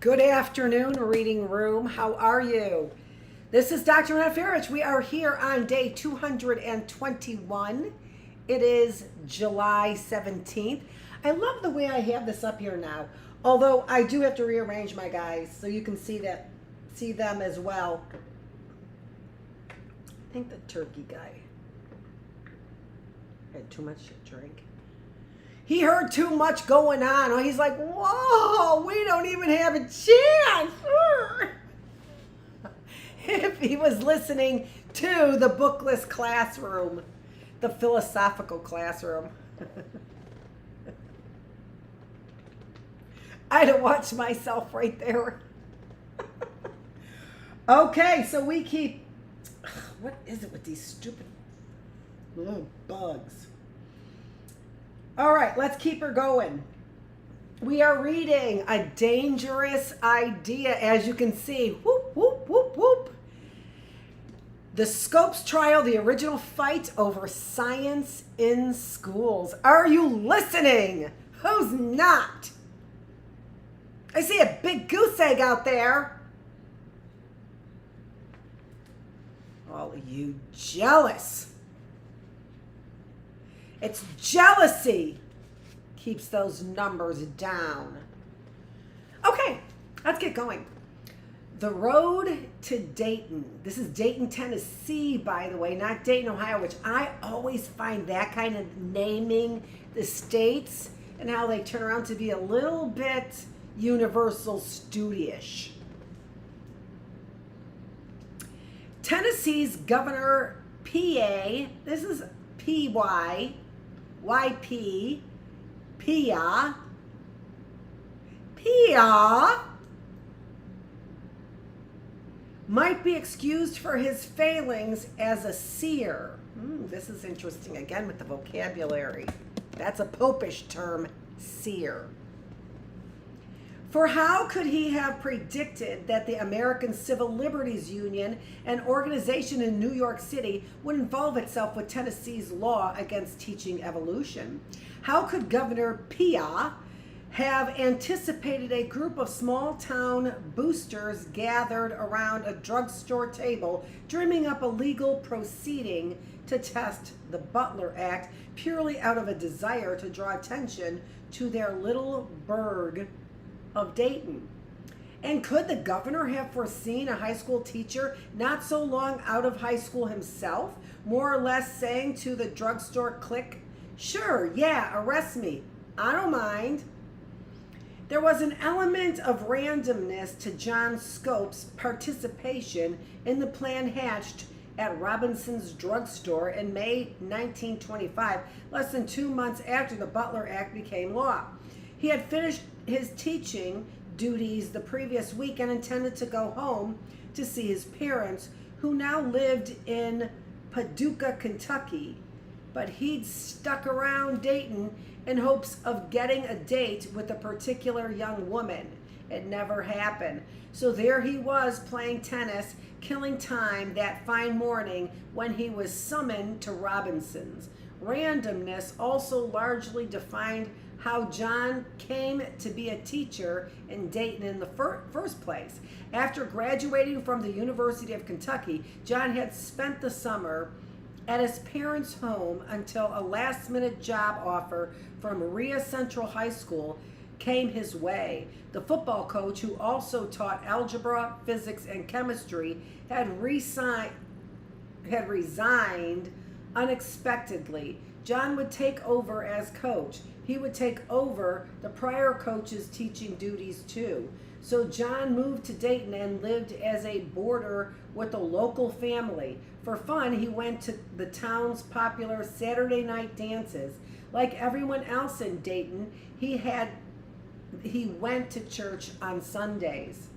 Good afternoon, Reading Room. How are you? This is Dr. Annette Feravich. We are here on day 221. It is July 17th. I love the way I have this up here now, although I do have to rearrange my guys so you can see them as well. I think the turkey guy had too much to drink. He heard too much going on. He's like, whoa, we don't even have a chance. If he was listening to the bookless classroom, the philosophical classroom. I'd have watched myself right there. Okay, so we keep, what is it with these stupid little bugs? All right, let's keep her going. We are reading A Dangerous Idea, as you can see. Whoop, whoop, whoop, whoop. The Scopes trial, the original fight over science in schools. Are you listening? Who's not? I see a big goose egg out there. All of you jealous. It's jealousy keeps those numbers down. Okay, let's get going. The road to Dayton. This is Dayton, Tennessee, by the way, not Dayton, Ohio, which I always find that kind of naming the states and how they turn around to be a little bit Universal Studio-ish. Tennessee's Governor PA, this is PY, YP, Pia, might be excused for his failings as a seer. This is interesting, again, with the vocabulary. That's a popish term, seer. For how could he have predicted that the American Civil Liberties Union, an organization in New York City, would involve itself with Tennessee's law against teaching evolution? How could Governor Pia have anticipated a group of small-town boosters gathered around a drugstore table, dreaming up a legal proceeding to test the Butler Act purely out of a desire to draw attention to their little burg of Dayton? And could the governor have foreseen a high school teacher not so long out of high school himself, more or less saying to the drugstore clique, sure, yeah, arrest me, I don't mind? There was an element of randomness to John Scope's participation in the plan hatched at Robinson's drugstore in May 1925, less than 2 months after the Butler Act became law. He had finished his teaching duties the previous week and intended to go home to see his parents, who now lived in Paducah, Kentucky. But he'd stuck around Dayton in hopes of getting a date with a particular young woman. It never happened. So there he was playing tennis, killing time that fine morning when he was summoned to Robinson's. Randomness also largely defined how John came to be a teacher in Dayton in the first place. After graduating from the University of Kentucky, John had spent the summer at his parents' home until a last-minute job offer from Maria Central High School came his way. The football coach, who also taught algebra, physics, and chemistry, had resigned unexpectedly. John would take over as coach. He would take over the prior coach's teaching duties too. So John moved to Dayton and lived as a boarder with a local family. For fun, he went to the town's popular Saturday night dances. Like everyone else in Dayton, he went to church on Sundays.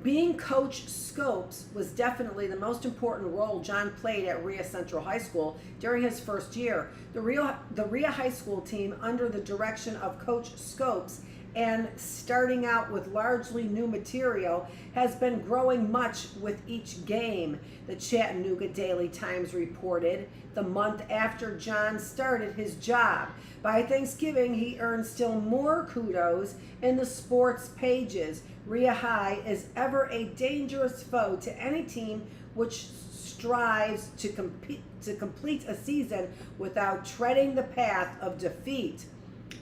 Being Coach Scopes was definitely the most important role John played at Rhea Central High School during his first year. The Rhea High School team, under the direction of Coach Scopes, and starting out with largely new material, has been growing much with each game, the Chattanooga Daily Times reported the month after John started his job. By Thanksgiving, he earned still more kudos in the sports pages. Relied is ever a dangerous foe to any team which strives to complete a season without treading the path of defeat.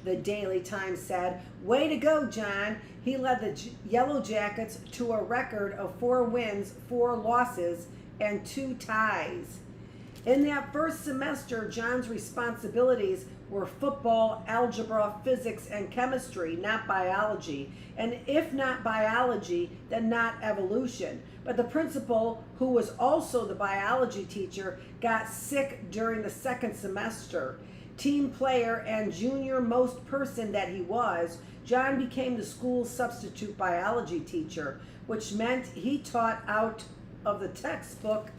The Daily Times said, "Way to go, John." He led the Yellow Jackets to a record of 4 wins, 4 losses, and 2 ties. In that first semester, John's responsibilities were football, algebra, physics, and chemistry, not biology. And if not biology, then not evolution. But the principal, who was also the biology teacher, got sick during the second semester. Team player and junior most person that he was, John became the school's substitute biology teacher, which meant he taught out of the textbook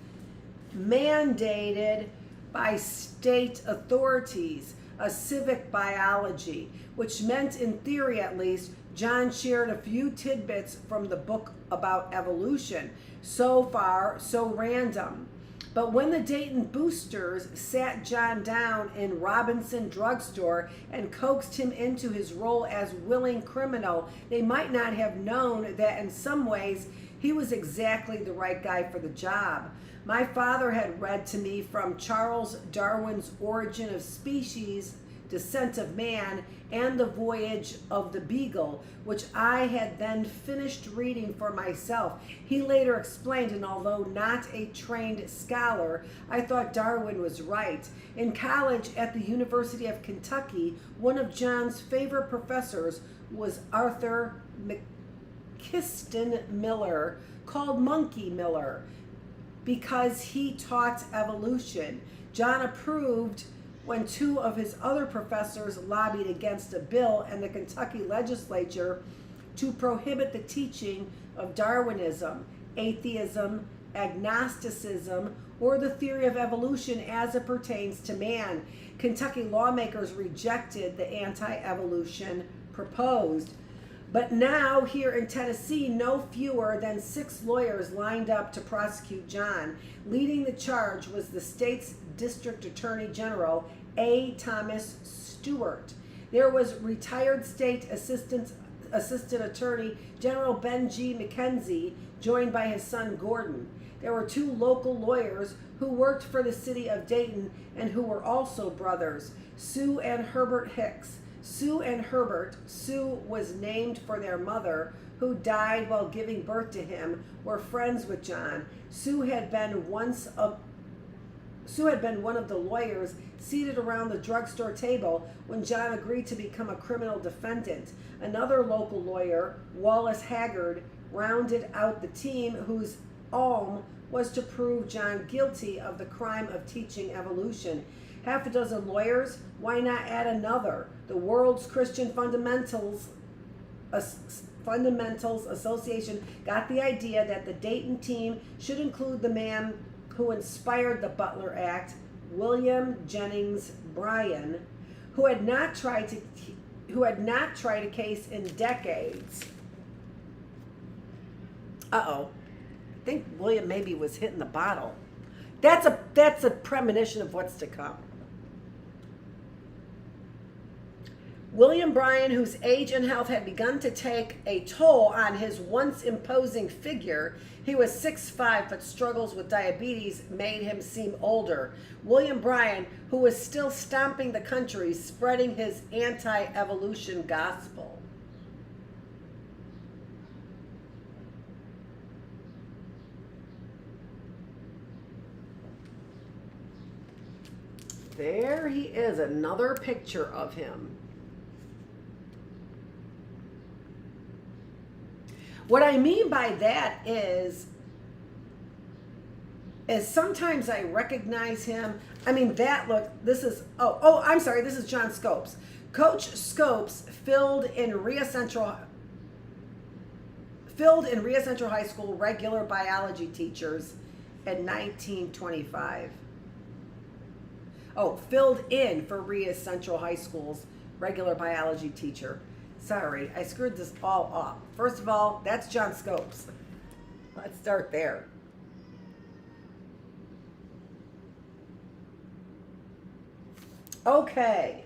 mandated by state authorities, a civic biology, which meant, in theory at least, John shared a few tidbits from the book about evolution. So far, so random. But when the Dayton boosters sat John down in Robinson Drugstore and coaxed him into his role as willing criminal, they might not have known that in some ways he was exactly the right guy for the job. My father had read to me from Charles Darwin's Origin of Species, Descent of Man, and The Voyage of the Beagle, which I had then finished reading for myself. He later explained, and although not a trained scholar, I thought Darwin was right. In college at the University of Kentucky, one of John's favorite professors was Arthur McKiston Miller, called Monkey Miller, because he taught evolution. John approved when 2 of his other professors lobbied against a bill in the Kentucky legislature to prohibit the teaching of Darwinism, atheism, agnosticism, or the theory of evolution as it pertains to man. Kentucky lawmakers rejected the anti-evolution proposed. But now, here in Tennessee, no fewer than 6 lawyers lined up to prosecute John. Leading the charge was the state's District Attorney General, A. Thomas Stewart. There was retired state assistant Attorney General Ben G. McKenzie, joined by his son Gordon. There were 2 local lawyers who worked for the city of Dayton and who were also brothers, Sue and Herbert Hicks. Sue and Herbert, Sue was named for their mother, who died while giving birth to him, were friends with John. Sue had been one of the lawyers seated around the drugstore table when John agreed to become a criminal defendant. Another local lawyer, Wallace Haggard, rounded out the team whose aim was to prove John guilty of the crime of teaching evolution. Half a dozen lawyers, why not add another? The World's Christian Fundamentals Association got the idea that the Dayton team should include the man who inspired the Butler Act, William Jennings Bryan, who had not tried a case in decades. I think William maybe was hitting the bottle. That's a premonition of what's to come. William Bryan, whose age and health had begun to take a toll on his once imposing figure, he was 6'5", but struggles with diabetes made him seem older. William Bryan, who was still stomping the country, spreading his anti-evolution gospel. There he is, another picture of him. What I mean by that is sometimes I recognize him. I mean, that look, this is, I'm sorry, this is John Scopes. Coach Scopes filled in Ria Central High School regular biology teachers in 1925. Filled in for Ria Central High School's regular biology teacher Sorry, I screwed this all up. First of all, that's John Scopes. Let's start there. Okay.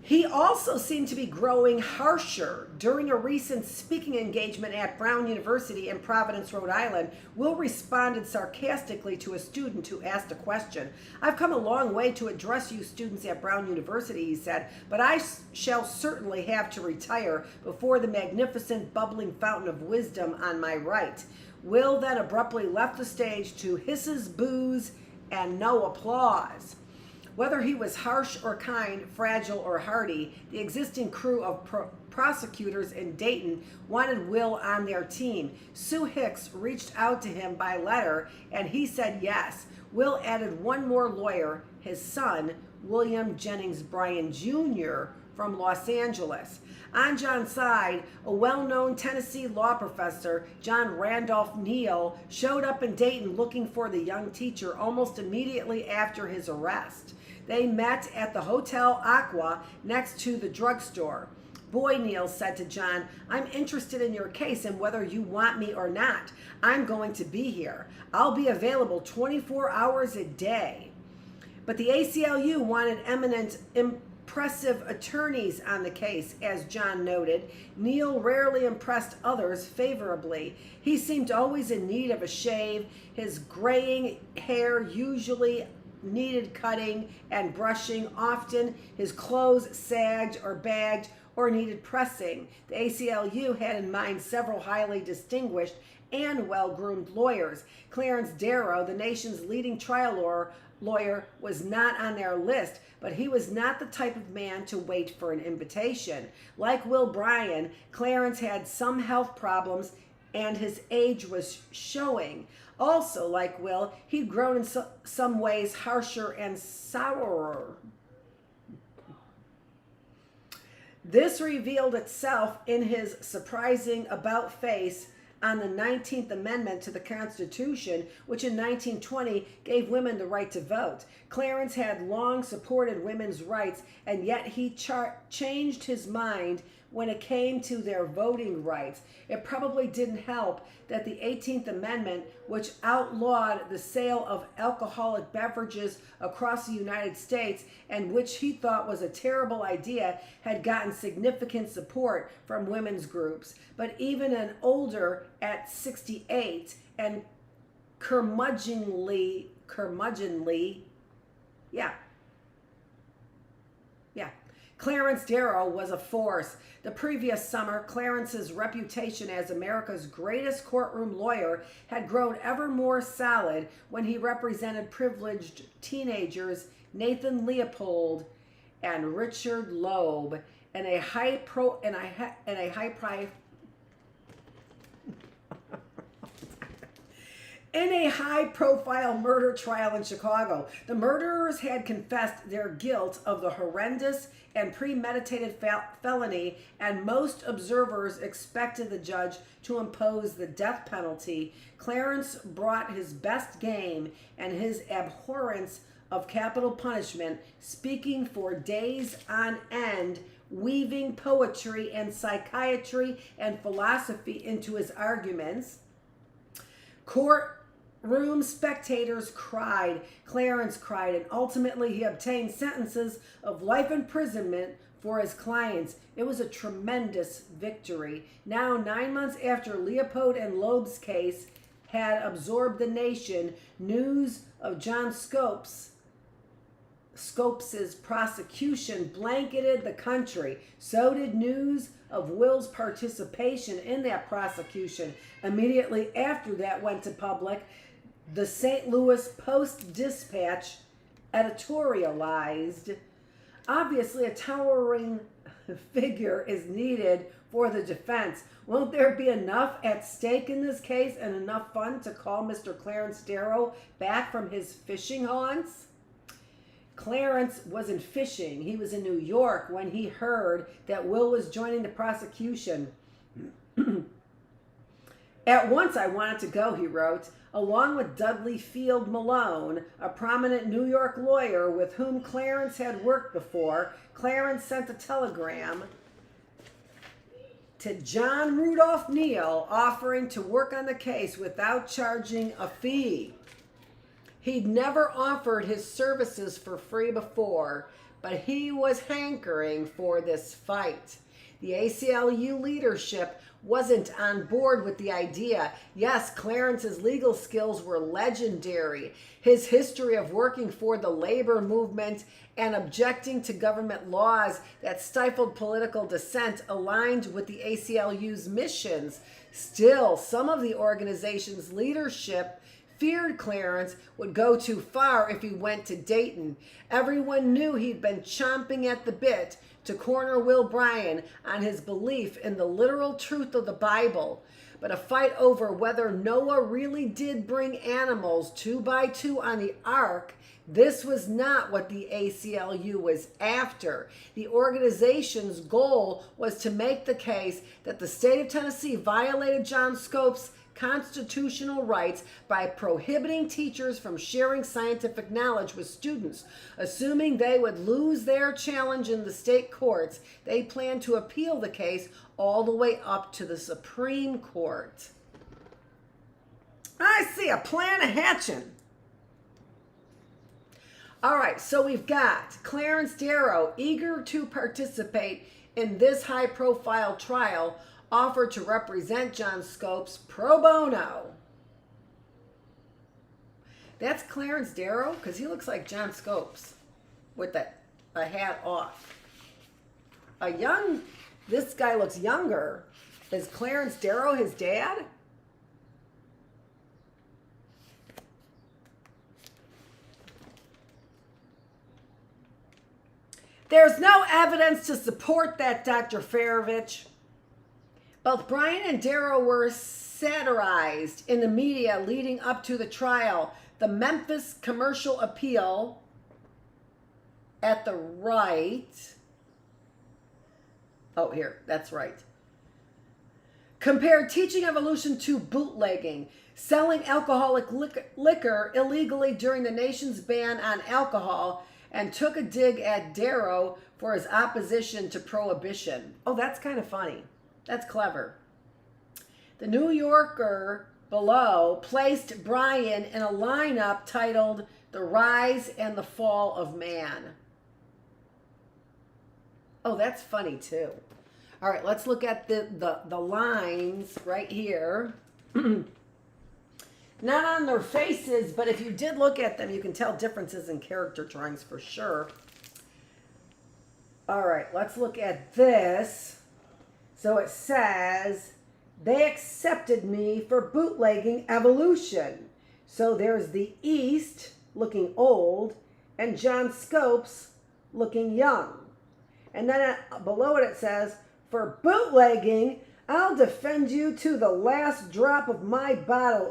He also seemed to be growing harsher. During a recent speaking engagement at Brown University in Providence, Rhode Island, Will responded sarcastically to a student who asked a question. "I've come a long way to address you students at Brown University," he said, "but I shall certainly have to retire before the magnificent bubbling fountain of wisdom on my right." Will then abruptly left the stage to hisses, boos, and no applause. Whether he was harsh or kind, fragile or hardy, the existing crew of prosecutors in Dayton wanted Will on their team. Sue Hicks reached out to him by letter, and he said yes. Will added one more lawyer, his son, William Jennings Bryan Jr., from Los Angeles. On John's side, a well-known Tennessee law professor, John Randolph Neal, showed up in Dayton looking for the young teacher almost immediately after his arrest. They met at the Hotel Aqua next to the drugstore. "Boy," Neal said to John, "I'm interested in your case and whether you want me or not. I'm going to be here. I'll be available 24 hours a day." But the ACLU wanted eminent, impressive attorneys on the case, as John noted. Neal rarely impressed others favorably. He seemed always in need of a shave. His graying hair usually needed cutting and brushing. Often his clothes sagged or bagged or needed pressing. The ACLU had in mind several highly distinguished and well-groomed lawyers. Clarence Darrow, the nation's leading trial lawyer, was not on their list, but he was not the type of man to wait for an invitation. Like Will Bryan, Clarence had some health problems and his age was showing. Also, like Will, he'd grown in some ways harsher and sourer. This revealed itself in his surprising about-face on the 19th Amendment to the Constitution, which in 1920 gave women the right to vote. Clarence had long supported women's rights, and yet he changed his mind when it came to their voting rights. It probably didn't help that the 18th Amendment, which outlawed the sale of alcoholic beverages across the United States and which he thought was a terrible idea, had gotten significant support from women's groups. But even an older, at 68, and curmudgeonly, Clarence Darrow was a force. The previous summer, Clarence's reputation as America's greatest courtroom lawyer had grown ever more solid when he represented privileged teenagers Nathan Leopold and Richard Loeb in a high-profile murder trial in Chicago. The murderers had confessed their guilt of the horrendous and premeditated felony, and most observers expected the judge to impose the death penalty. Clarence brought his best game and his abhorrence of capital punishment, speaking for days on end, weaving poetry and psychiatry and philosophy into his arguments. Courtroom spectators cried, Clarence cried, and ultimately he obtained sentences of life imprisonment for his clients. It was a tremendous victory. Now, 9 months after Leopold and Loeb's case had absorbed the nation, news of John Scopes' prosecution blanketed the country. So did news of Will's participation in that prosecution. Immediately after that went to public, the St. Louis Post-Dispatch editorialized, "Obviously, a towering figure is needed for the defense. Won't there be enough at stake in this case and enough fun to call Mr. Clarence Darrow back from his fishing haunts?" Clarence wasn't fishing. He was in New York when he heard that Will was joining the prosecution. At once I wanted to go, he wrote, along with Dudley Field Malone, a prominent New York lawyer with whom Clarence had worked before. Clarence sent a telegram to John Rudolph Neal offering to work on the case without charging a fee. He'd never offered his services for free before, but he was hankering for this fight. The ACLU leadership wasn't on board with the idea. Yes, Clarence's legal skills were legendary. His history of working for the labor movement and objecting to government laws that stifled political dissent aligned with the ACLU's missions. Still, some of the organization's leadership feared Clarence would go too far if he went to Dayton. Everyone knew he'd been chomping at the bit to corner Will Bryan on his belief in the literal truth of the Bible. But a fight over whether Noah really did bring animals 2 by 2 on the ark, this was not what the ACLU was after. The organization's goal was to make the case that the state of Tennessee violated John Scopes' constitutional rights by prohibiting teachers from sharing scientific knowledge with students. Assuming they would lose their challenge in the state courts, they planned to appeal the case all the way up to the Supreme Court. I see a plan of hatching. All right, so we've got Clarence Darrow, eager to participate in this high-profile trial, offered to represent John Scopes pro bono. That's Clarence Darrow? Because he looks like John Scopes with a hat off. This guy looks younger. Is Clarence Darrow his dad? There's no evidence to support that, Dr. Feravich. Both Bryan and Darrow were satirized in the media leading up to the trial. The Memphis Commercial Appeal at the right. Oh, here, that's right. Compared teaching evolution to bootlegging, selling alcoholic liquor illegally during the nation's ban on alcohol, and took a dig at Darrow for his opposition to prohibition. Oh, that's kind of funny. That's clever. The New Yorker below placed Bryan in a lineup titled The Rise and the Fall of Man. Oh, that's funny too. All right, let's look at the lines right here. Not on their faces, but if you did look at them, you can tell differences in character drawings for sure. All right, let's look at this. So it says, they accepted me for bootlegging evolution. So there's the East looking old and John Scopes looking young. And then below it says, for bootlegging, I'll defend you to the last drop of my bottle,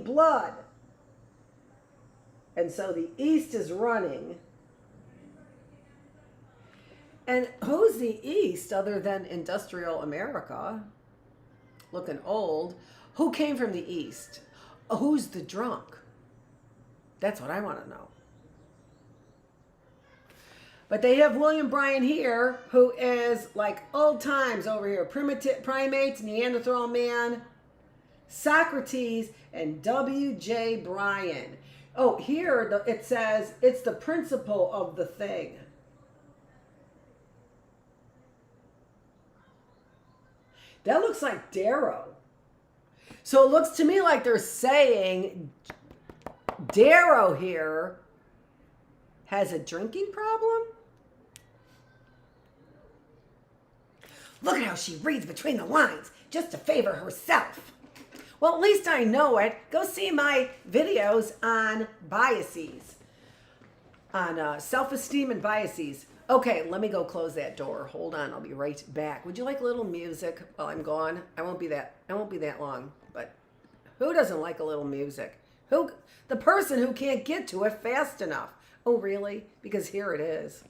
blood. And so the East is running. And who's the East other than industrial America? Looking old. Who came from the East? Who's the drunk? That's what I want to know. But they have William Bryan here, who is like old times over here. Primitive primates, Neanderthal man, Socrates, and W.J. Bryan. Oh, here it says it's the principle of the thing. That looks like Darrow. So it looks to me like they're saying Darrow here has a drinking problem. Look at how she reads between the lines just to favor herself. Well, at least I know it. Go see my videos on biases, on self-esteem and biases. Okay, let me go close that door. Hold on, I'll be right back. Would you like a little music while I'm gone? I won't be that long, but who doesn't like a little music? The person who can't get to it fast enough. Oh, really? Because here it is.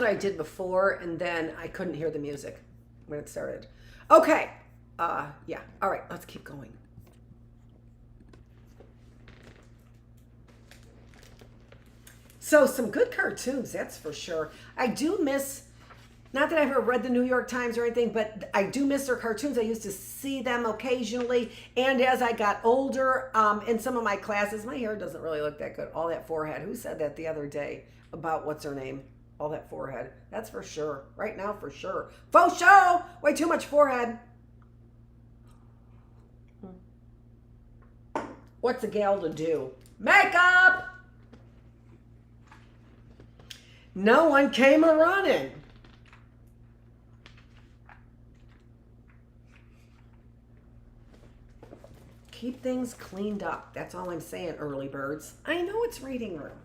what I did before, and then I couldn't hear the music when it started. Okay. Yeah. All right, let's keep going. So some good cartoons, that's for sure. I do miss, not that I've ever read the New York Times or anything, but I do miss their cartoons. I used to see them occasionally. And as I got older, in some of my classes, my hair doesn't really look that good. All that forehead. Who said that the other day about what's her name? All that forehead. That's for sure. Right now, for sure. Faux show! Way too much forehead. What's a gal to do? Makeup! No one came a-running. Keep things cleaned up. That's all I'm saying, early birds. I know it's reading room.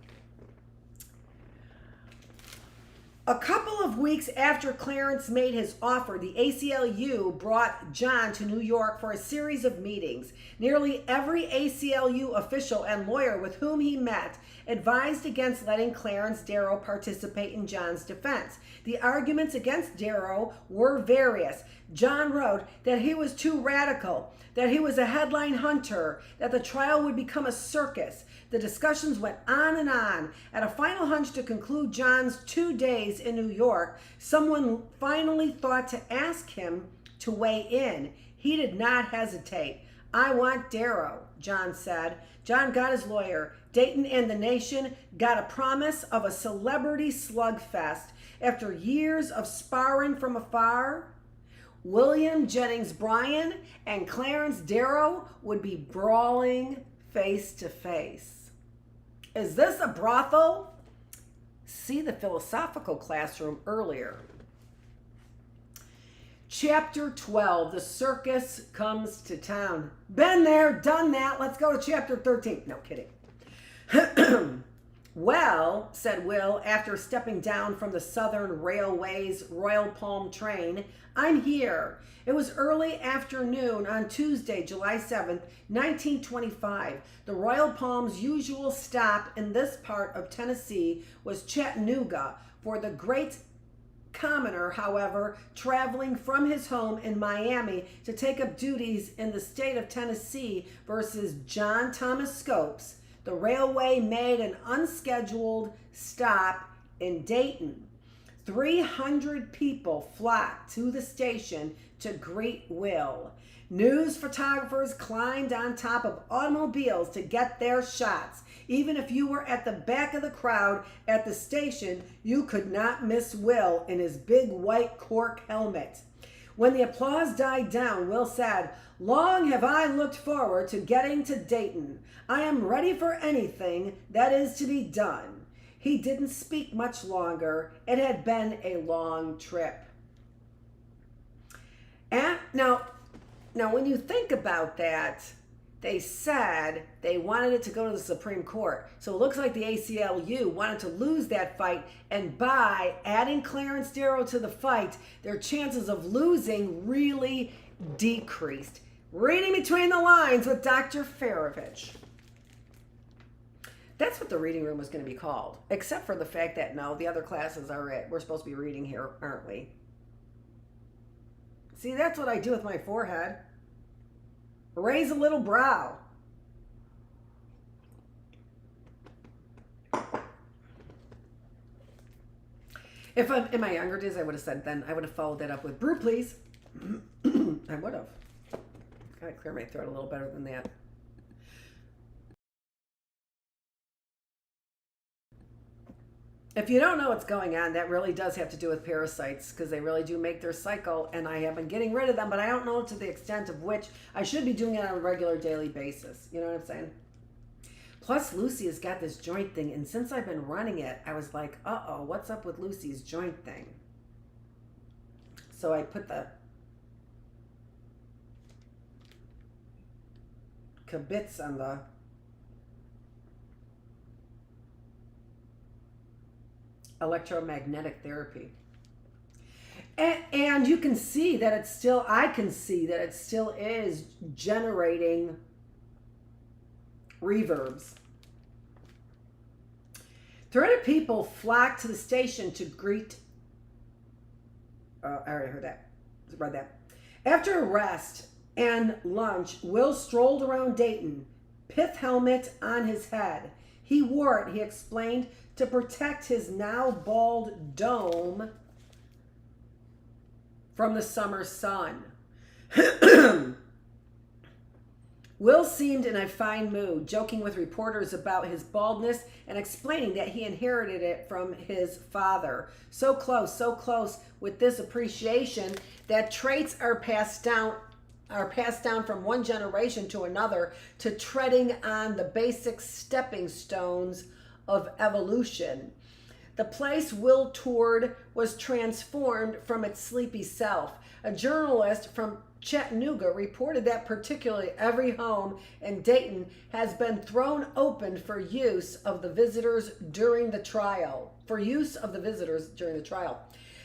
A couple of weeks after Clarence made his offer, the ACLU brought John to New York for a series of meetings. Nearly every ACLU official and lawyer with whom he met advised against letting Clarence Darrow participate in John's defense. The arguments against Darrow were various. John wrote that he was too radical, that he was a headline hunter, that the trial would become a circus. The discussions went on and on. At a final hunch to conclude John's 2 days in New York, someone finally thought to ask him to weigh in. He did not hesitate. "I want Darrow," John said. John got his lawyer. Dayton and the nation got a promise of a celebrity slugfest. After years of sparring from afar, William Jennings Bryan and Clarence Darrow would be brawling face to face. Is this a brothel? See the philosophical classroom earlier. Chapter 12, the circus comes to town. Been there, done that. Let's go to chapter 13. No, kidding. "Well," said Will, after stepping down from the Southern Railway's Royal Palm train, "I'm here." It was early afternoon on Tuesday, July 7th, 1925. The Royal Palm's usual stop in this part of Tennessee was Chattanooga. For the great commoner, however, traveling from his home in Miami to take up duties in the state of Tennessee versus John Thomas Scopes, the railway made an unscheduled stop in Dayton. 300 people flocked to the station to greet Will. News photographers climbed on top of automobiles to get their shots. Even if you were at the back of the crowd at the station, you could not miss Will in his big white cork helmet. When the applause died down, Will said, "Long have I looked forward to getting to Dayton. I am ready for anything that is to be done." He didn't speak much longer. It had been a long trip. And now, when you think about that, they said they wanted it to go to the Supreme Court. So it looks like the ACLU wanted to lose that fight, and by adding Clarence Darrow to the fight, their chances of losing really decreased. Reading between the lines with Dr. Feravich. That's what the reading room was going to be called, except for the fact that, no, the other classes are it. We're supposed to be reading here, aren't we? See, that's what I do with my forehead. Raise a little brow. If I'm in my younger days, I would have said then, I would have followed that up with brew, please. I would have. Gotta clear my throat a little better than that. If you don't know what's going on, that really does have to do with parasites, because they really do make their cycle, and I have been getting rid of them, but I don't know to the extent of which I should be doing it on a regular daily basis. You know what I'm saying? Plus, Lucy has got this joint thing, and since I've been running it, I was like, uh-oh, what's up with Lucy's joint thing? So I put the kibitz on the electromagnetic therapy. And you can see that it's still, I can see that it still is generating reverbs. 300 people flocked to the station to greet I already read that. After a rest and lunch, Will strolled around Dayton, pith helmet on his head. He wore it, he explained, to protect his now bald dome from the summer sun. Will seemed in a fine mood, joking with reporters about his baldness and explaining that he inherited it from his father. So close with this appreciation that traits are passed down from one generation to another, to treading on the basic stepping stones of evolution. The place Will toured was transformed from its sleepy self. A journalist from Chattanooga reported that particularly every home in Dayton has been thrown open for use of the visitors during the trial.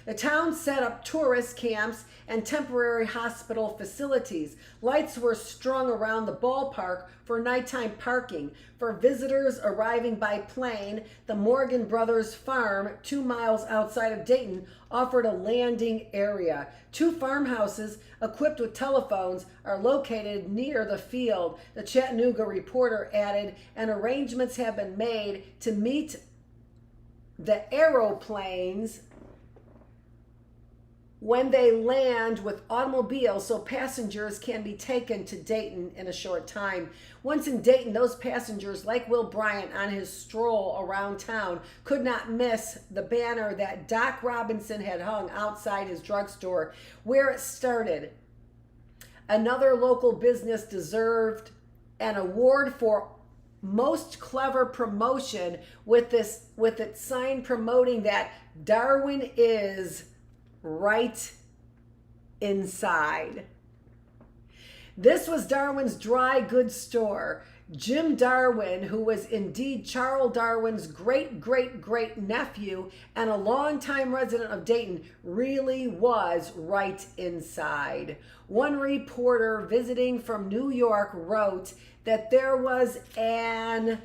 The town set up tourist camps and temporary hospital facilities. Lights were strung around the ballpark for nighttime parking. For visitors arriving by plane, the Morgan Brothers Farm, 2 miles outside of Dayton, offered a landing area. 2 farmhouses equipped with telephones are located near the field, the Chattanooga reporter added, and arrangements have been made to meet the aeroplanes when they land with automobiles so passengers can be taken to Dayton in a short time. Once in Dayton, those passengers, like Will Bryant on his stroll around town, could not miss the banner that Doc Robinson had hung outside his drugstore where it started. Another local business deserved an award for most clever promotion with its sign promoting that Darwin is right inside. This was Darwin's dry goods store. Jim Darwin, who was indeed Charles Darwin's great nephew and a longtime resident of Dayton, really was right inside. One reporter visiting from New York wrote that there was an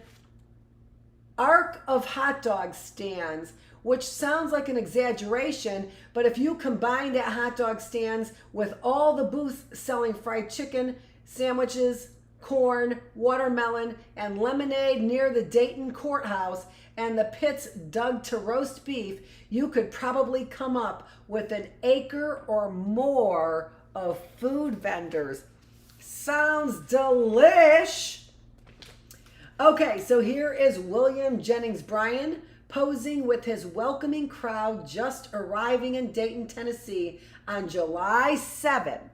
arc of hot dog stands, which sounds like an exaggeration, but if you combine that hot dog stands with all the booths selling fried chicken, sandwiches, corn, watermelon, and lemonade near the Dayton courthouse, and the pits dug to roast beef, you could probably come up with an acre or more of food vendors. Sounds delish. Okay, so here is William Jennings Bryan posing with his welcoming crowd just arriving in Dayton, Tennessee on July 7th,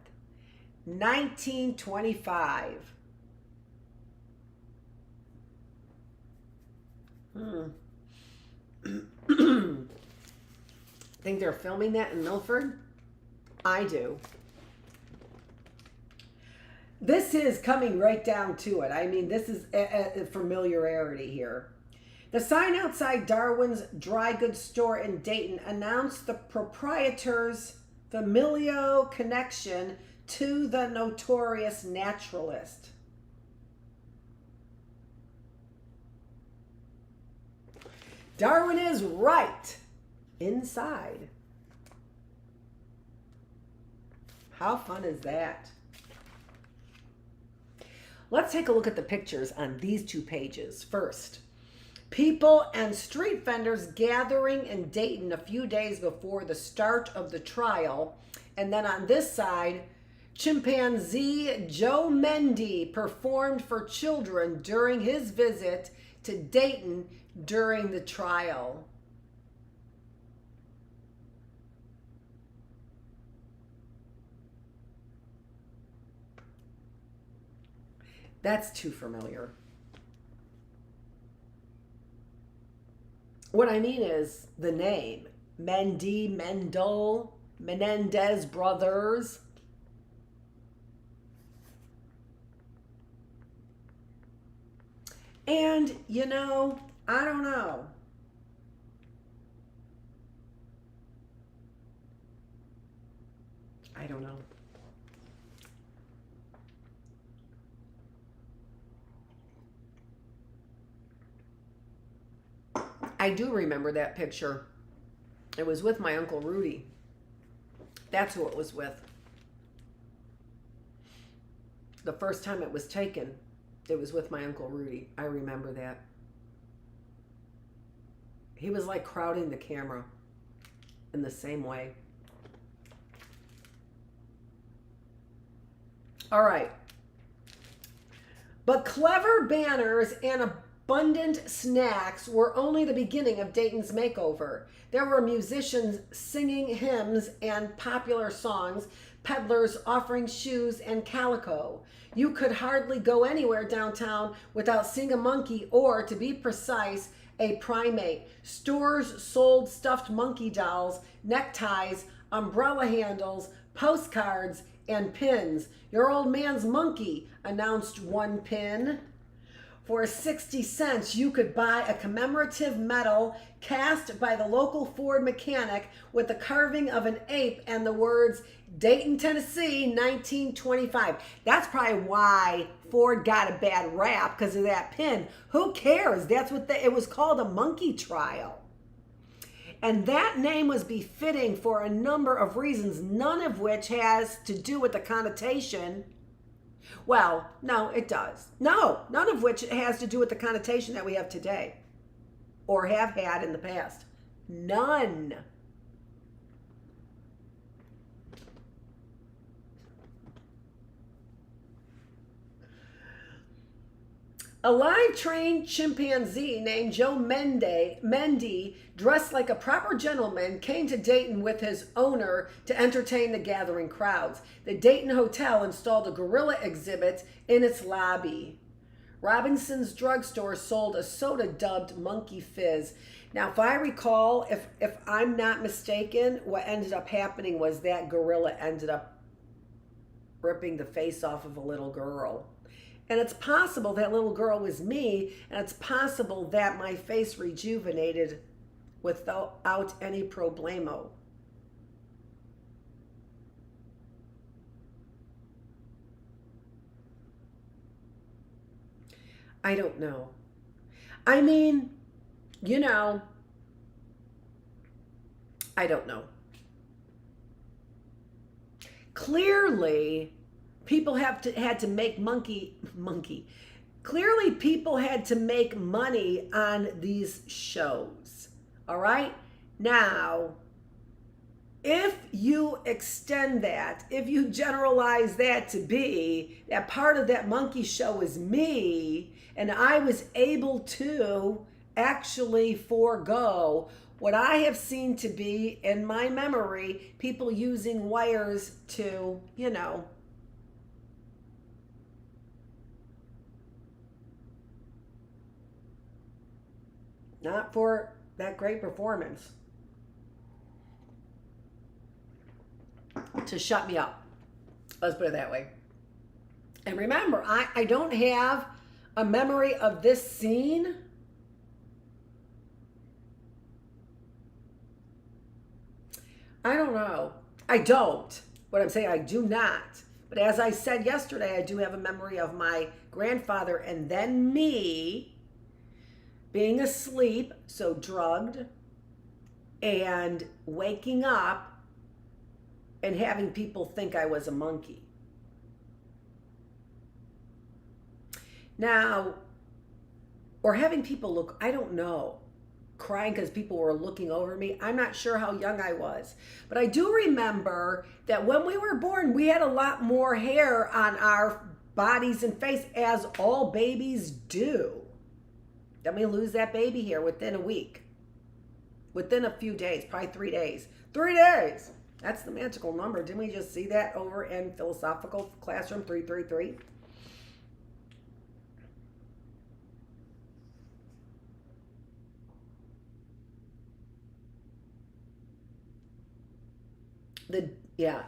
1925. Think they're filming that in Milford? I do. This is coming right down to it. I mean, this is a familiarity here. The sign outside Darwin's dry goods store in Dayton announced the proprietor's familial connection to the notorious naturalist. Darwin is right inside. How fun is that? Let's take a look at the pictures on these 2 pages. First, people and street vendors gathering in Dayton a few days before the start of the trial. And then on this side, chimpanzee Joe Mendy performed for children during his visit to Dayton during the trial. That's too familiar. What I mean is the name. Mendy, Mendel, Menendez brothers. And, you know, I don't know. I don't know. I do remember that picture. It was with my Uncle Rudy. That's who it was with. The first time it was taken, it was with my Uncle Rudy. I remember that. He was like crowding the camera in the same way. All right. But clever banners and abundant snacks were only the beginning of Dayton's makeover. There were musicians singing hymns and popular songs, peddlers offering shoes and calico. You could hardly go anywhere downtown without seeing a monkey or, to be precise, a primate. Stores sold stuffed monkey dolls, neckties, umbrella handles, postcards, and pins. Your old man's monkey, announced one pin. For 60 cents, you could buy a commemorative medal cast by the local Ford mechanic with the carving of an ape and the words, Dayton, Tennessee, 1925. That's probably why Ford got a bad rap, because of that pin. Who cares? That's what it was called, a monkey trial. And that name was befitting for a number of reasons, none of which has to do with the connotation. Well, no, it does. No, none of which has to do with the connotation that we have today or have had in the past. None. A live-trained chimpanzee named Joe Mendy, dressed like a proper gentleman, came to Dayton with his owner to entertain the gathering crowds. The Dayton Hotel installed a gorilla exhibit in its lobby. Robinson's drugstore sold a soda dubbed Monkey Fizz. Now, if I recall, if I'm not mistaken, what ended up happening was that gorilla ended up ripping the face off of a little girl. And it's possible that little girl was me, and it's possible that my face rejuvenated without any problemo. I don't know. I mean, you know, I don't know. Clearly, people had to make Clearly, people had to make money on these shows. All right? Now, if you extend that, if you generalize that to be that part of that monkey show is me, and I was able to actually forego what I have seen to be, in my memory, people using wires to, you know, not for that great performance, to shut me up. Let's put it that way. And remember, I don't have a memory of this scene. I don't know. I don't. What I'm saying, I do not. But as I said yesterday, I do have a memory of my grandfather and then me being asleep, so drugged, and waking up and having people think I was a monkey. Now, or having people look, I don't know, crying because people were looking over me. I'm not sure how young I was. But I do remember that when we were born, we had a lot more hair on our bodies and face, as all babies do. Then we lose that baby hair within a week. Within a few days, probably 3 days. 3 days! That's the magical number. Didn't we just see that over in philosophical classroom 333?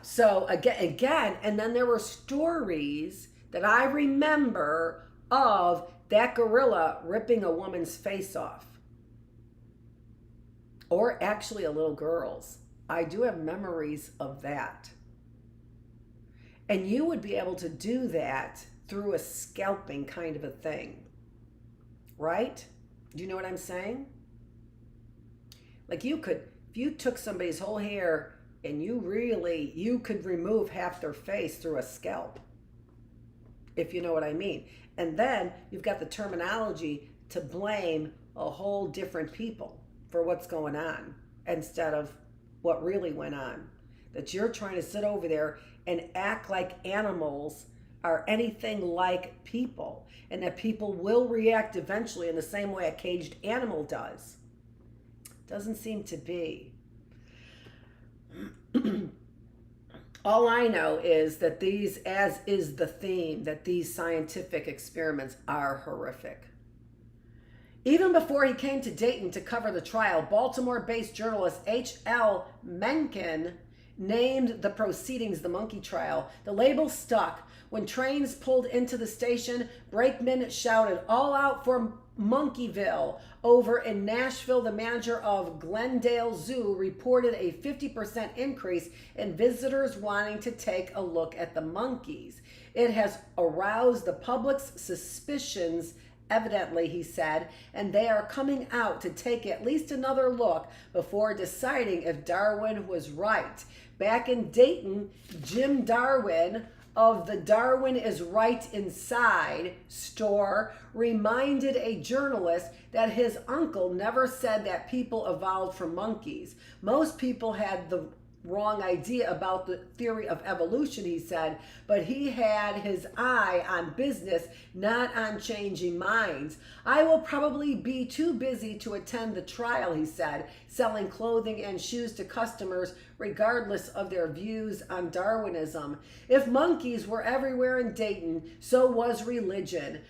So again, and then there were stories that I remember of that gorilla ripping a woman's face off. Or actually a little girl's. I do have memories of that. And you would be able to do that through a scalping kind of a thing. Right? Do you know what I'm saying? Like you could, if you took somebody's whole hair And you could remove half their face through a scalp, if you know what I mean. And then you've got the terminology to blame a whole different people for what's going on instead of what really went on. That you're trying to sit over there and act like animals are anything like people, and that people will react eventually in the same way a caged animal does. Doesn't seem to be. All I know is that these, as is the theme, that these scientific experiments are horrific. Even before he came to Dayton to cover the trial, Baltimore-based journalist H.L. Mencken named the proceedings the monkey trial. The label stuck. When trains pulled into the station, brakemen shouted, "All out for Monkeyville." Over in Nashville, the manager of Glendale Zoo reported a 50% increase in visitors wanting to take a look at the monkeys. It has aroused the public's suspicions, evidently, he said, and they are coming out to take at least another look before deciding if Darwin was right. Back in Dayton, Jim Darwin of the Darwin is Right Inside store reminded a journalist that his uncle never said that people evolved from monkeys. Most people had the wrong idea about the theory of evolution, he said, but he had his eye on business, not on changing minds. "I will probably be too busy to attend the trial," he said, selling clothing and shoes to customers regardless of their views on Darwinism. If monkeys were everywhere in Dayton, so was religion.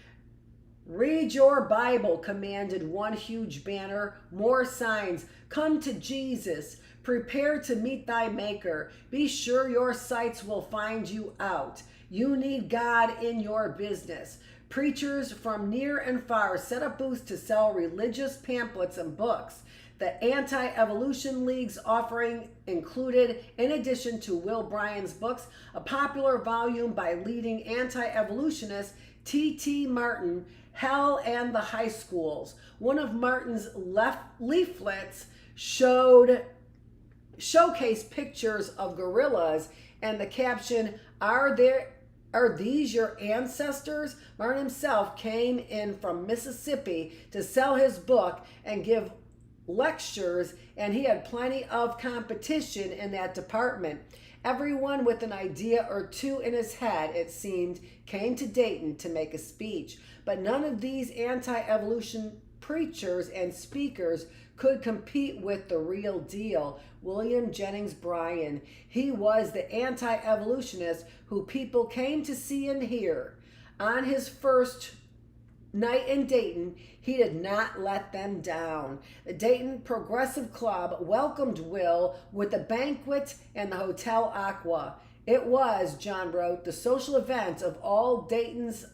"Read your Bible," commanded one huge banner. More signs. "Come to Jesus. Prepare to meet thy maker. Be sure your sights will find you out. You need God in your business." Preachers from near and far set up booths to sell religious pamphlets and books. The Anti-Evolution League's offering included, in addition to Will Bryan's books, a popular volume by leading anti-evolutionist T.T. Martin, Hell and the High Schools. One of Martin's leaflets showcased pictures of gorillas and the caption, Are these your ancestors?" Martin himself came in from Mississippi to sell his book and give lectures, and he had plenty of competition in that department. Everyone with an idea or two in his head, it seemed, came to Dayton to make a speech. But none of these anti-evolution preachers and speakers could compete with the real deal, William Jennings Bryan. He was the anti-evolutionist who people came to see and hear. On his first night in Dayton, he did not let them down. The Dayton Progressive Club welcomed Will with a banquet and the Hotel Aqua. It was, John wrote, the social event of all Dayton's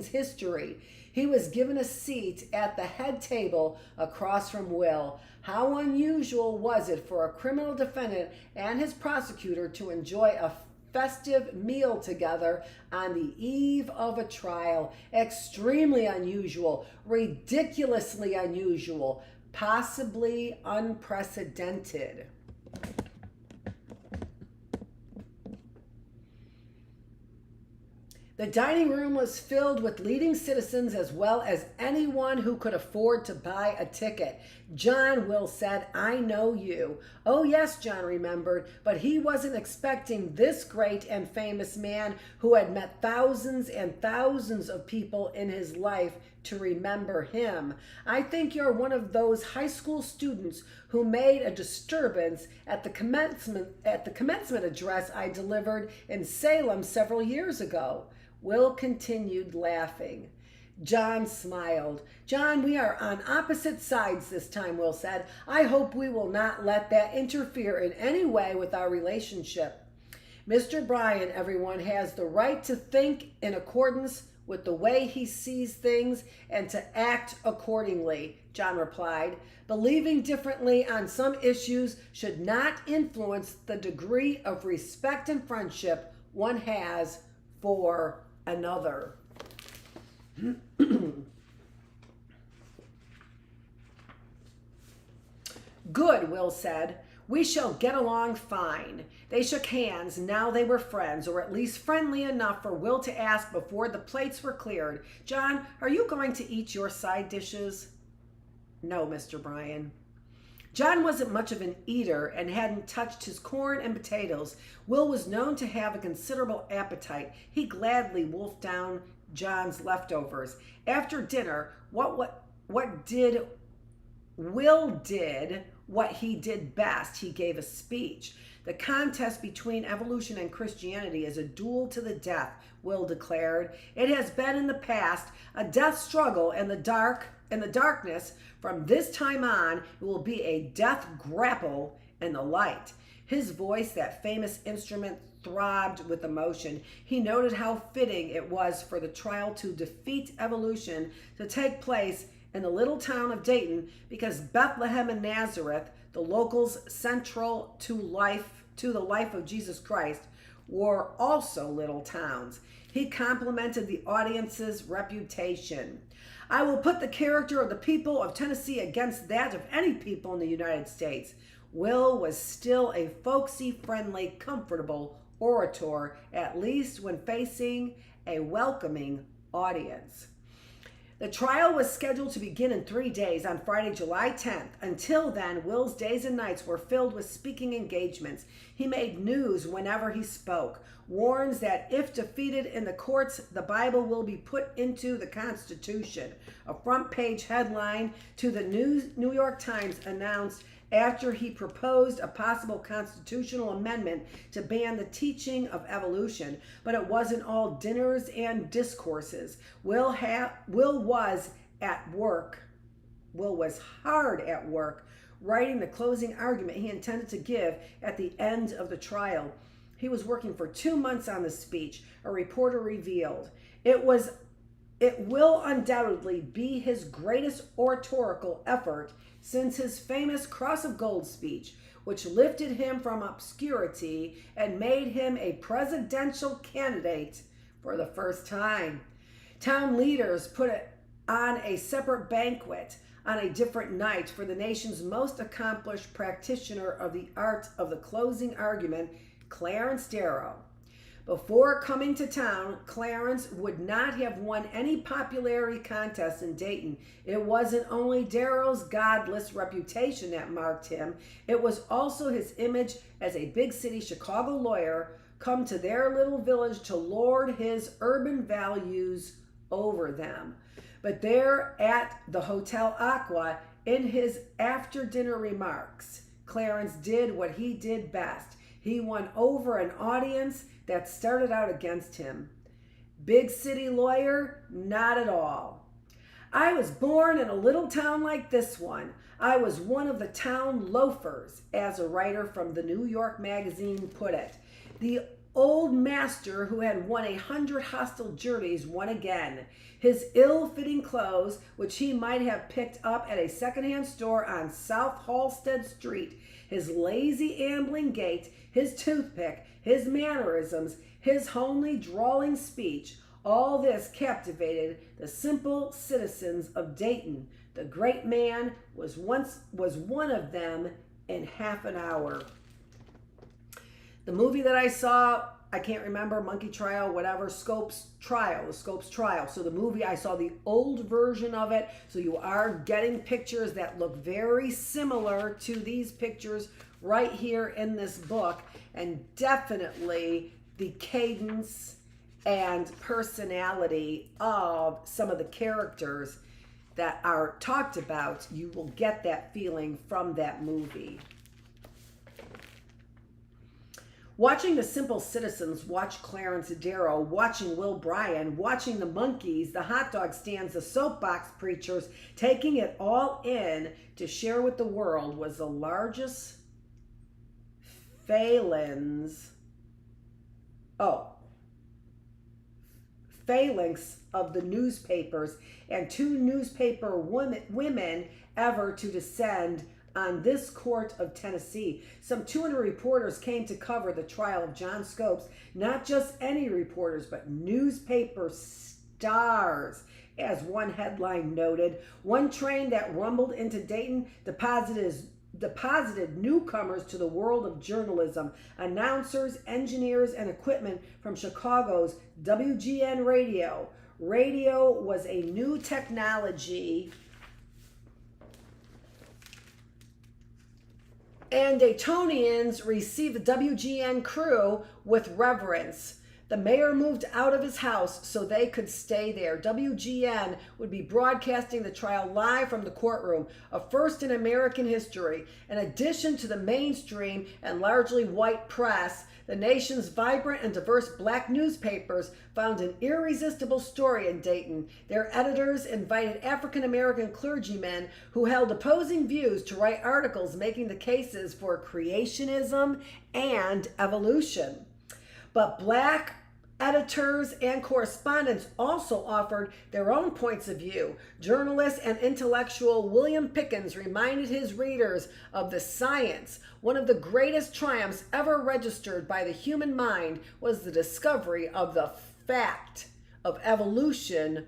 history. He was given a seat at the head table across from Will. How unusual was it for a criminal defendant and his prosecutor to enjoy a festive meal together on the eve of a trial? Extremely unusual, ridiculously unusual, possibly unprecedented. The dining room was filled with leading citizens as well as anyone who could afford to buy a ticket. "John," Will said, "I know you." Oh yes, John remembered, but he wasn't expecting this great and famous man who had met thousands and thousands of people in his life to remember him. "I think you're one of those high school students who made a disturbance at the commencement address I delivered in Salem several years ago." Will continued laughing. John smiled. "John, we are on opposite sides this time," Will said. "I hope we will not let that interfere in any way with our relationship." "Mr. Bryan, everyone has the right to think in accordance with the way he sees things and to act accordingly," John replied. "Believing differently on some issues should not influence the degree of respect and friendship one has for another." "Good," Will said. We shall get along fine. They shook hands. Now they were friends, or at least friendly enough for Will to ask before the plates were cleared, John, are you going to eat your side dishes? No, Mr. Bryan. John wasn't much of an eater and hadn't touched his corn and potatoes. Will was known to have a considerable appetite. He gladly wolfed down John's leftovers. After dinner, what did Will did what he did best. He gave a speech. The contest between evolution and Christianity is a duel to the death, Will declared. It has been in the past a death struggle in the darkness. From this time on, it will be a death grapple in the light. His voice, that famous instrument, throbbed with emotion. He noted how fitting it was for the trial to defeat evolution to take place in the little town of Dayton, because Bethlehem and Nazareth, the locals central to the life of Jesus Christ, were also little towns. He complimented the audience's reputation. I will put the character of the people of Tennessee against that of any people in the United States. Will was still a folksy, friendly, comfortable orator, at least when facing a welcoming audience. The trial was scheduled to begin in 3 days on Friday, July 10th. Until then, Will's days and nights were filled with speaking engagements. He made news whenever he spoke, warns that if defeated in the courts, the Bible will be put into the Constitution. A front page headline to the New York Times announced after he proposed a possible constitutional amendment to ban the teaching of evolution. But it wasn't all dinners and discourses. Will was hard at work writing the closing argument he intended to give at the end of the trial. He was working for 2 months on the speech, a reporter revealed. It will undoubtedly be his greatest oratorical effort since his famous Cross of Gold speech, which lifted him from obscurity and made him a presidential candidate for the first time. Town leaders put on a separate banquet on a different night for the nation's most accomplished practitioner of the art of the closing argument, Clarence Darrow. Before coming to town, Clarence would not have won any popularity contest in Dayton. It wasn't only Darrow's godless reputation that marked him, it was also his image as a big city Chicago lawyer come to their little village to lord his urban values over them. But there at the Hotel Aqua, in his after-dinner remarks, Clarence did what he did best. He won over an audience that started out against him. Big city lawyer? Not at all. I was born in a little town like this one. I was one of the town loafers, as a writer from the New York Magazine put it. The old master who had won 100 hostile journeys won again. His ill-fitting clothes, which he might have picked up at a secondhand store on South Halsted Street, his lazy ambling gait, his toothpick, his mannerisms, his homely drawling speech, all this captivated the simple citizens of Dayton. The great man was one of them in half an hour. The movie that I saw, I can't remember, Monkey Trial, whatever, Scopes Trial. So the movie, I saw the old version of it. So you are getting pictures that look very similar to these pictures right here in this book. And definitely the cadence and personality of some of the characters that are talked about, you will get that feeling from that movie. Watching the simple citizens, watch Clarence Darrow, watching Will Bryan, watching the monkeys, the hot dog stands, the soapbox preachers, taking it all in to share with the world was the largest phalanx of the newspapers and 2 newspaper women ever to descend on this court of Tennessee. Some 200 reporters came to cover the trial of John Scopes. Not just any reporters, but newspaper stars, as one headline noted. One train that rumbled into Dayton deposited deposited newcomers to the world of journalism, announcers, engineers, and equipment from Chicago's WGN radio. Radio was a new technology, and Daytonians received the WGN crew with reverence. The mayor moved out of his house so they could stay there. WGN would be broadcasting the trial live from the courtroom, a first in American history. In addition to the mainstream and largely white press, the nation's vibrant and diverse black newspapers found an irresistible story in Dayton. Their editors invited African American clergymen who held opposing views to write articles making the cases for creationism and evolution. But black editors and correspondents also offered their own points of view. Journalist and intellectual William Pickens reminded his readers of the science. One of the greatest triumphs ever registered by the human mind was the discovery of the fact of evolution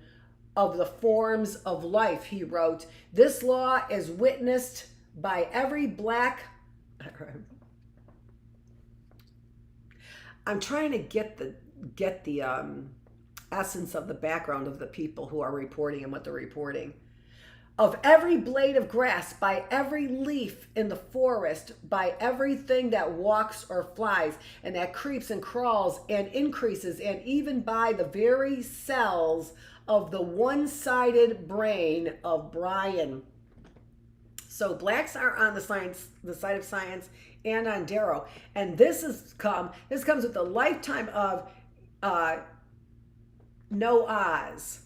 of the forms of life, he wrote. This law is witnessed by every black... I'm trying to get the essence of the background of the people who are reporting and what they're reporting. Of every blade of grass, by every leaf in the forest, by everything that walks or flies, and that creeps and crawls and increases, and even by the very cells of the one-sided brain of Bryan. So blacks are on the side of science, and on Darrow. And this comes with a lifetime of no Oz.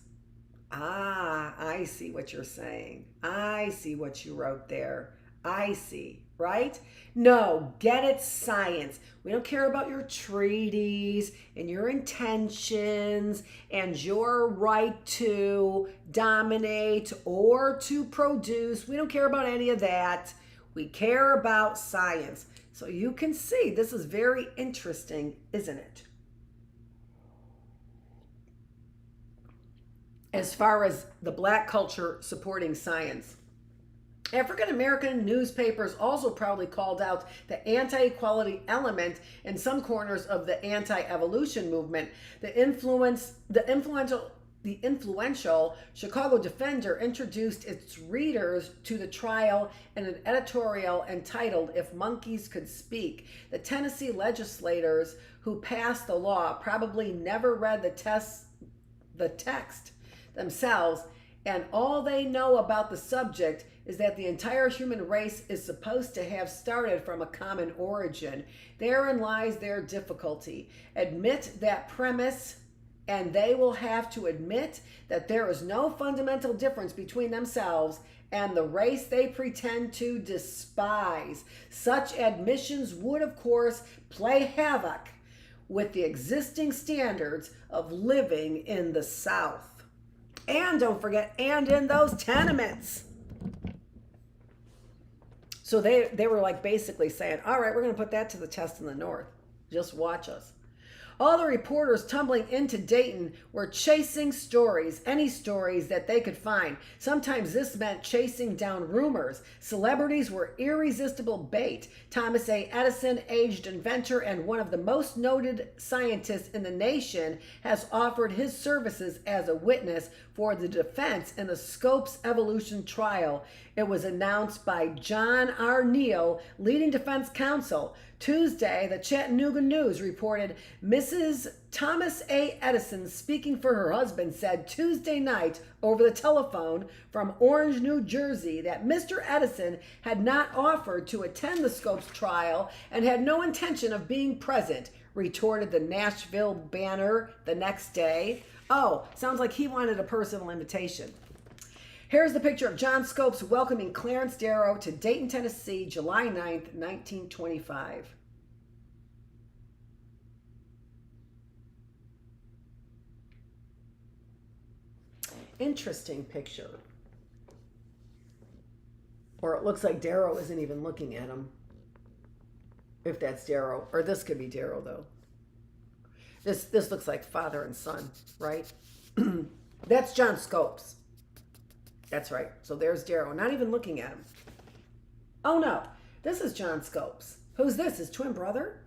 Ah, I see what you're saying. I see what you wrote there. I see, right? No, get it, science. We don't care about your treaties and your intentions and your right to dominate or to produce. We don't care about any of that. We care about science. So you can see this is very interesting, isn't it? As far as the black culture supporting science. African American newspapers also proudly called out the anti-equality element in some corners of the anti-evolution movement. The influential Chicago Defender introduced its readers to the trial in an editorial entitled "If Monkeys Could Speak." The Tennessee legislators who passed the law probably never read the text themselves, and all they know about the subject is that the entire human race is supposed to have started from a common origin. Therein lies their difficulty. Admit that premise, and they will have to admit that there is no fundamental difference between themselves and the race they pretend to despise. Such admissions would, of course, play havoc with the existing standards of living in the South. And don't forget, and in those tenements. So they were like basically saying, all right, we're going to put that to the test in the North. Just watch us. All the reporters tumbling into Dayton were chasing stories, any stories that they could find. Sometimes this meant chasing down rumors. Celebrities were irresistible bait. Thomas A. Edison, aged inventor and one of the most noted scientists in the nation, has offered his services as a witness for the defense in the Scopes evolution trial. It was announced by John R. Neal, leading defense counsel. Tuesday, the Chattanooga News reported Mrs. Thomas A. Edison, speaking for her husband, said Tuesday night over the telephone from Orange, New Jersey, that Mr. Edison had not offered to attend the Scopes trial and had no intention of being present, retorted the Nashville Banner the next day. Oh, sounds like he wanted a personal invitation. Here's the picture of John Scopes welcoming Clarence Darrow to Dayton, Tennessee, July 9th, 1925. Interesting picture. Or it looks like Darrow isn't even looking at him. If that's Darrow. Or this could be Darrow, though. This looks like father and son, right? That's John Scopes. That's right. So there's Darrow, not even looking at him. Oh no, this is John Scopes. Who's this? His twin brother?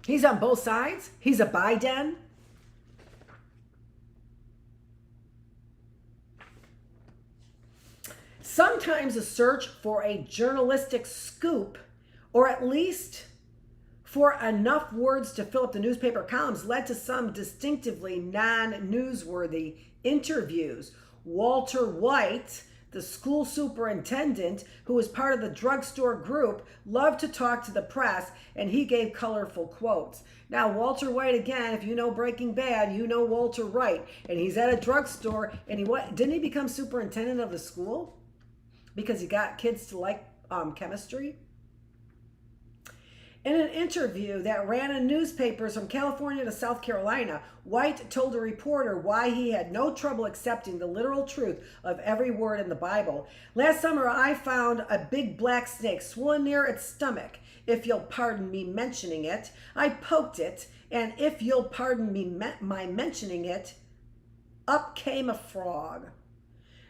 He's on both sides? He's a Biden? Sometimes a search for a journalistic scoop, or at least for enough words to fill up the newspaper columns, led to some distinctively non-newsworthy interviews. Walter White, the school superintendent who was part of the drugstore group, loved to talk to the press, and he gave colorful quotes. Now, Walter White, again, if you know Breaking Bad, you know Walter White, and he's at a drugstore, and didn't he become superintendent of the school? Because he got kids to like chemistry? In an interview that ran in newspapers from California to South Carolina, White told a reporter why he had no trouble accepting the literal truth of every word in the Bible. Last summer, I found a big black snake swollen near its stomach. If you'll pardon me mentioning it, I poked it, and if you'll pardon me my mentioning it, up came a frog.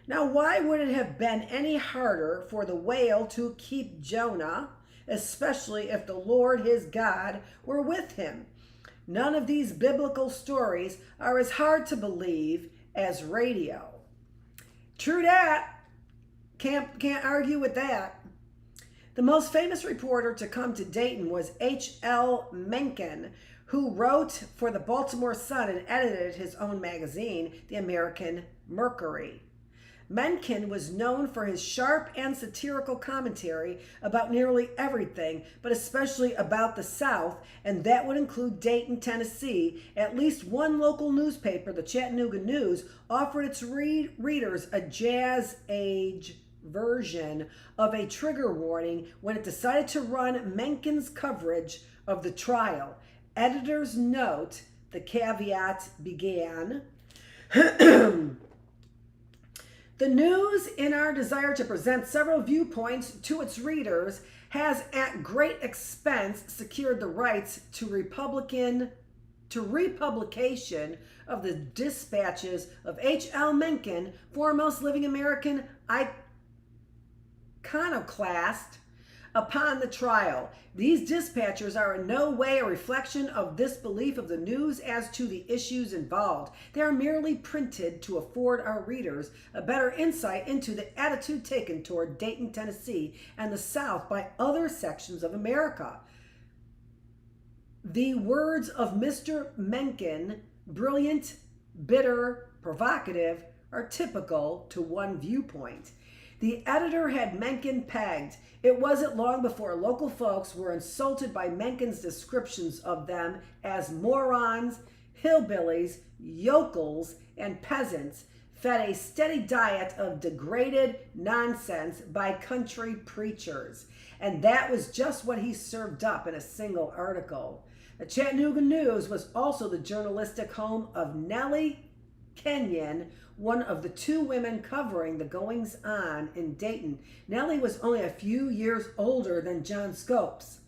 Now, why would it have been any harder for the whale to keep Jonah, especially if the Lord his God were with him? None of these biblical stories are as hard to believe as radio. True that. Can't argue with that. The most famous reporter to come to Dayton was H.L. Mencken, who wrote for the Baltimore Sun and edited his own magazine, the American Mercury. Mencken was known for his sharp and satirical commentary about nearly everything, but especially about the South, and that would include Dayton, Tennessee. At least one local newspaper, the Chattanooga News, offered its readers a jazz age version of a trigger warning when it decided to run Mencken's coverage of the trial. Editor's note, the caveat began, the news, in our desire to present several viewpoints to its readers, has at great expense secured the rights to republication of the dispatches of H.L. Mencken, foremost living American iconoclast, upon the trial. These dispatches are in no way a reflection of this belief of the news as to the issues involved. They are merely printed to afford our readers a better insight into the attitude taken toward Dayton, Tennessee, and the South by other sections of America. The words of Mr. Mencken, brilliant, bitter, provocative, are typical to one viewpoint. The editor had Mencken pegged. It wasn't long before local folks were insulted by Mencken's descriptions of them as morons, hillbillies, yokels, and peasants, fed a steady diet of degraded nonsense by country preachers. And that was just what he served up in a single article. The Chattanooga News was also the journalistic home of Nellie Kenyon, one of the two women covering the goings-on in Dayton. Nellie was only a few years older than John Scopes.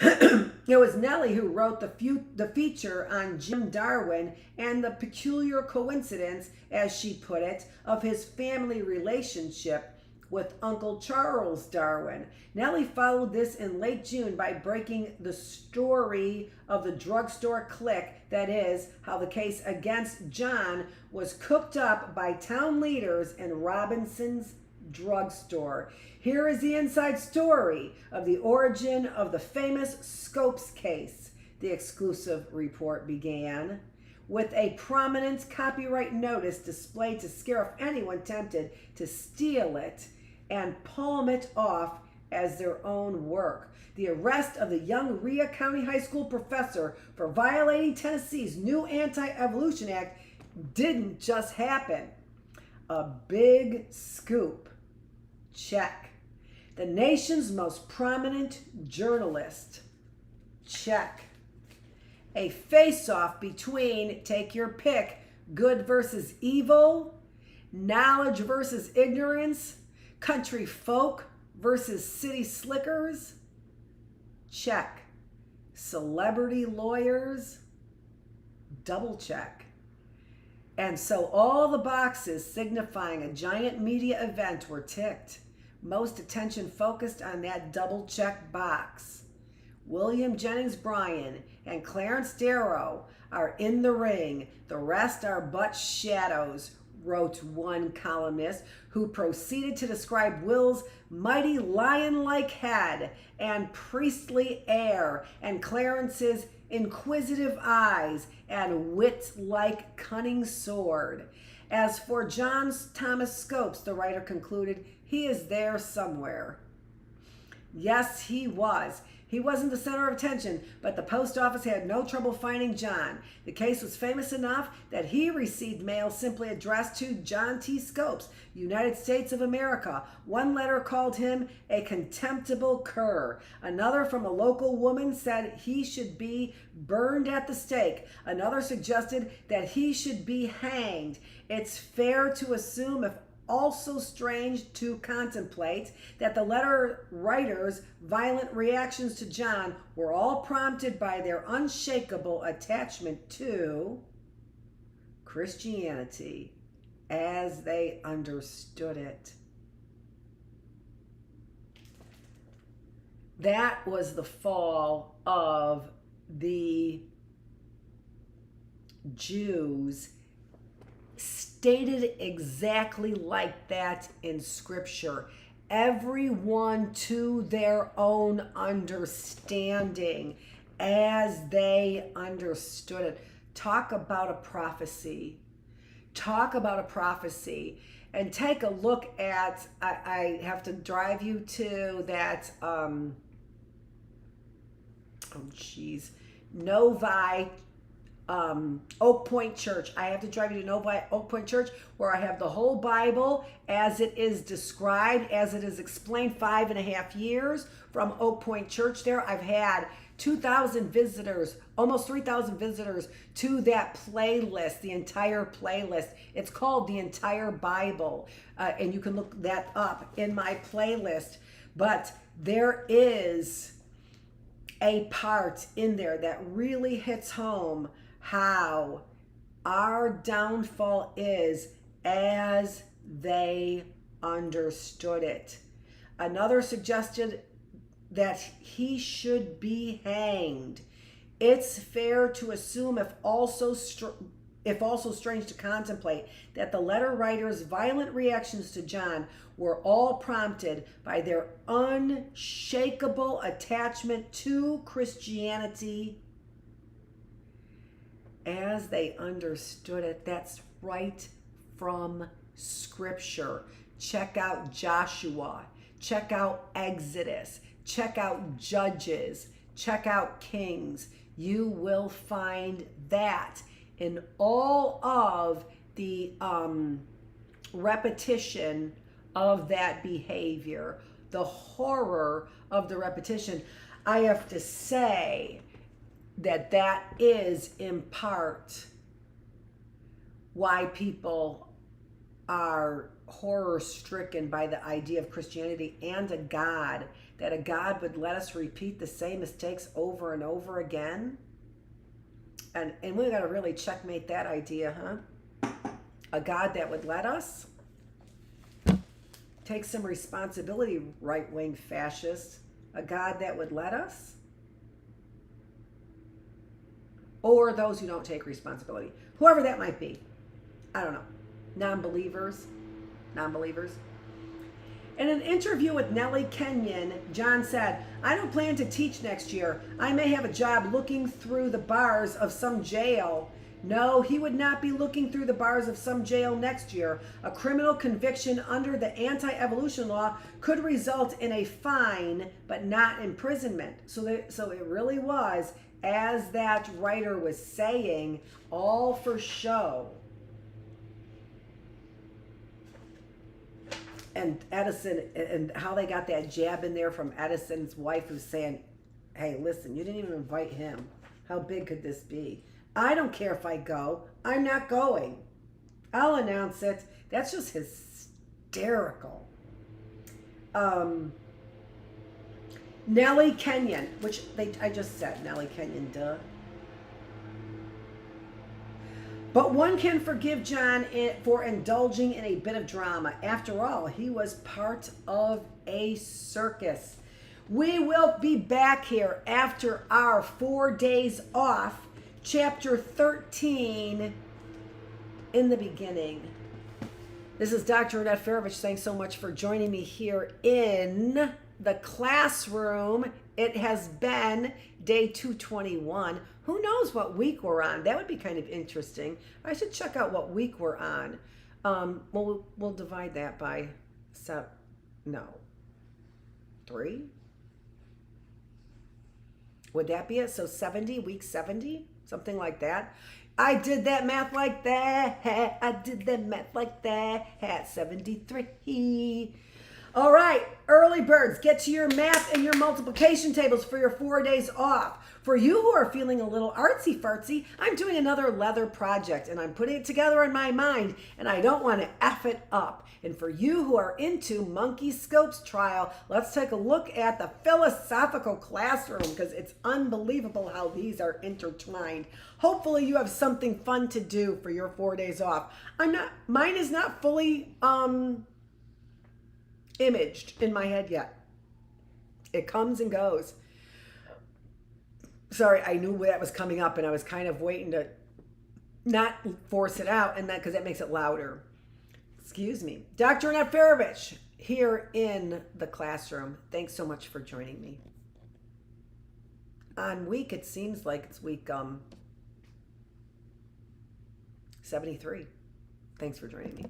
It was Nellie who wrote the feature on Jim Darwin and the peculiar coincidence, as she put it, of his family relationship with Uncle Charles Darwin. Nellie followed this in late June by breaking the story of the drugstore clique, that is, how the case against John was cooked up by town leaders in Robinson's drugstore. Here is the inside story of the origin of the famous Scopes case. The exclusive report began with a prominent copyright notice displayed to scare off anyone tempted to steal it and palm it off as their own work. The arrest of the young Rhea County High School professor for violating Tennessee's new Anti-Evolution Act didn't just happen. A big scoop. Check. The nation's most prominent journalist. Check. A face-off between, take your pick, good versus evil, knowledge versus ignorance, country folk versus city slickers. Check. Celebrity lawyers. Double check. And so all the boxes signifying a giant media event were ticked. most attention focused on that double check box. William Jennings Bryan and Clarence Darrow are in the ring. The rest are but shadows, wrote one columnist, who proceeded to describe Will's mighty lion-like head and priestly air and Clarence's inquisitive eyes and wit-like cunning sword. As for John Thomas Scopes, the writer concluded, he is there somewhere. Yes, he was. He wasn't the center of attention, but the post office had no trouble finding John. The case was famous enough that he received mail simply addressed to John T. Scopes, United States of America. One letter called him a contemptible cur. Another from a local woman said he should be burned at the stake. Another suggested that he should be hanged. It's fair to assume, if also strange to contemplate, that the letter writers' violent reactions to John were all prompted by their unshakable attachment to Christianity as they understood it. That was the fall of the Jews, stated exactly like that in Scripture. Everyone to their own understanding as they understood it. Talk about a prophecy. Talk about a prophecy. And take a look at, I have to drive you to that, Novi Oak Point Church. I have to drive you to Novi Oak Point Church, where I have the whole Bible as it is described, as it is explained, 5.5 years from Oak Point Church there. I've had 2,000 visitors, almost 3,000 visitors to that playlist, the entire playlist. It's called The Entire Bible, and you can look that up in my playlist. But there is a part in there that really hits home how our downfall is as they understood it. Another suggested that he should be hanged. It's fair to assume, if also strange to contemplate, that the letter writers' violent reactions to John were all prompted by their unshakable attachment to Christianity as they understood it. That's right from Scripture. Check out Joshua. Check out Exodus. Check out Judges. Check out Kings. You will find that in all of the repetition of that behavior, the horror of the repetition. I have to say that that is in part why people are horror-stricken by the idea of Christianity and a God, that a God would let us repeat the same mistakes over and over again. And we've got to really checkmate that idea, huh? A God that would let us? Take some responsibility, right-wing fascists. A God that would let us? Or those who don't take responsibility. Whoever that might be. I don't know. Non-believers. In an interview with Nellie Kenyon, John said, "I don't plan to teach next year. I may have a job looking through the bars of some jail." No, he would not be looking through the bars of some jail next year. A criminal conviction under the anti-evolution law could result in a fine, but not imprisonment. So it really was, as that writer was saying, all for show. And Edison, and how they got that jab in there from Edison's wife, who's saying, hey, listen, you didn't even invite him. How big could this be? I don't care if I go. I'm not going. I'll announce it. That's just hysterical. Nellie Kenyon, which I just said, Nellie Kenyon, duh. But one can forgive John for indulging in a bit of drama. After all, he was part of a circus. We will be back here after our 4 days off, chapter 13 in the beginning. This is Dr. Annette Feravich. Thanks so much for joining me here in the classroom. It has been day 221. Who knows what week we're on? That would be kind of interesting. I should check out what week we're on. We'll divide that by 3. Would that be it? So 70, week 70, something like that. I did that math like that. I did that math like that. 73. All right, early birds, get to your math and your multiplication tables for your 4 days off. For you who are feeling a little artsy fartsy, I'm doing another leather project and I'm putting it together in my mind and I don't want to F it up. And for you who are into Monkey Scopes trial, let's take a look at the philosophical classroom because it's unbelievable how these are intertwined. Hopefully you have something fun to do for your 4 days off. Mine is not fully imaged in my head yet. It comes and goes. Sorry, I knew that was coming up and I was kind of waiting to not force it out and that because that makes it louder. Excuse me. Dr. Annette Feravich here in the classroom. Thanks so much for joining me. On week, it seems like it's week 73. Thanks for joining me.